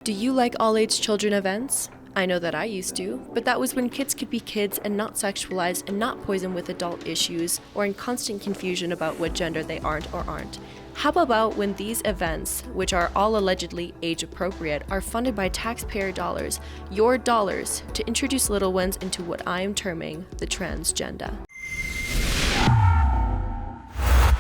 Do you like all-age children events? I know that I used to, but that was when kids could be kids and not sexualized and not poisoned with adult issues or in constant confusion about what gender they aren't or aren't. How about when these events, which are all allegedly age-appropriate, are funded by taxpayer dollars, your dollars, to introduce little ones into what I am terming the transgender?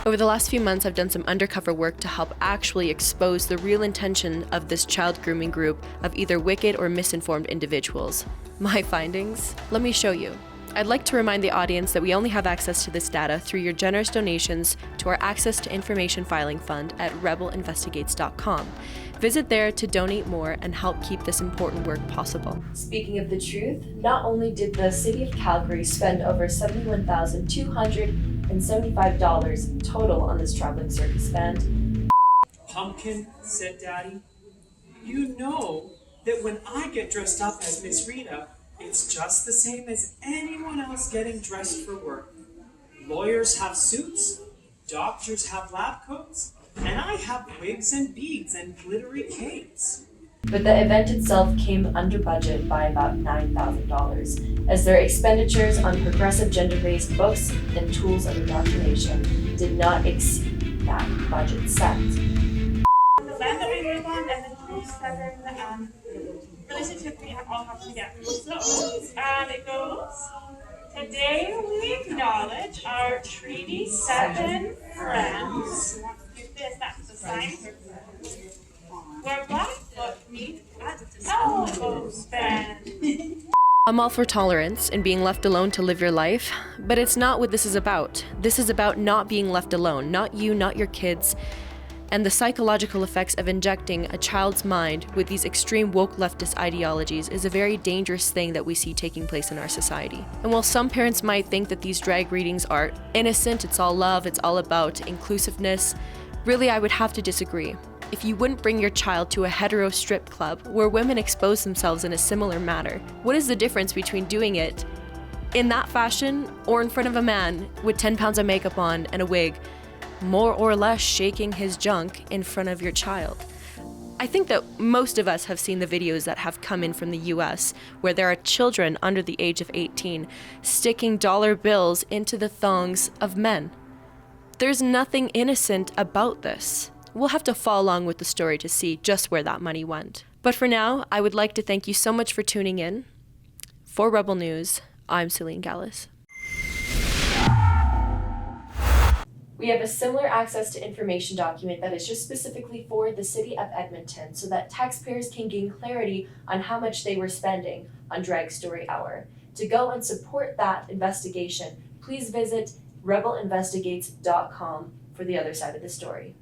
Over the last few months, I've done some undercover work to help actually expose the real intention of this child grooming group of either wicked or misinformed individuals. My findings? Let me show you. I'd like to remind the audience that we only have access to this data through your generous donations to our Access to Information Filing Fund at rebelinvestigates.com. Visit there to donate more and help keep this important work possible. Speaking of the truth, not only did the City of Calgary spend over $71,275 total on this traveling circus band. Pumpkin, said Daddy, you know that when I get dressed up as Miss Rita, it's just the same as anyone else getting dressed for work. Lawyers have suits, doctors have lab coats, and I have wigs and beads and glittery capes. But the event itself came under budget by about $9,000, as their expenditures on progressive gender-based books and tools of indoctrination did not exceed that budget set. The land that we live on and the 27 relationship we all have together. So, it goes, today we acknowledge our Treaty 7 friends. That's the sign. Where Blackfoot meet at elbow span. I'm all for tolerance and being left alone to live your life, but it's not what this is about. This is about not being left alone, not you, not your kids, and the psychological effects of injecting a child's mind with these extreme woke leftist ideologies is a very dangerous thing that we see taking place in our society. And while some parents might think that these drag readings are innocent, it's all love, it's all about inclusiveness, really I would have to disagree. If you wouldn't bring your child to a hetero strip club where women expose themselves in a similar manner, what is the difference between doing it in that fashion or in front of a man with 10 pounds of makeup on and a wig, more or less shaking his junk in front of your child? I think that most of us have seen the videos that have come in from the US where there are children under the age of 18 sticking dollar bills into the thongs of men. There's nothing innocent about this. We'll have to follow along with the story to see just where that money went. But for now, I would like to thank you so much for tuning in. For Rebel News, I'm Celine Gallis. We have a similar access to information document that is just specifically for the City of Edmonton so that taxpayers can gain clarity on how much they were spending on Drag Story Hour. To go and support that investigation, please visit rebelinvestigates.com for the other side of the story.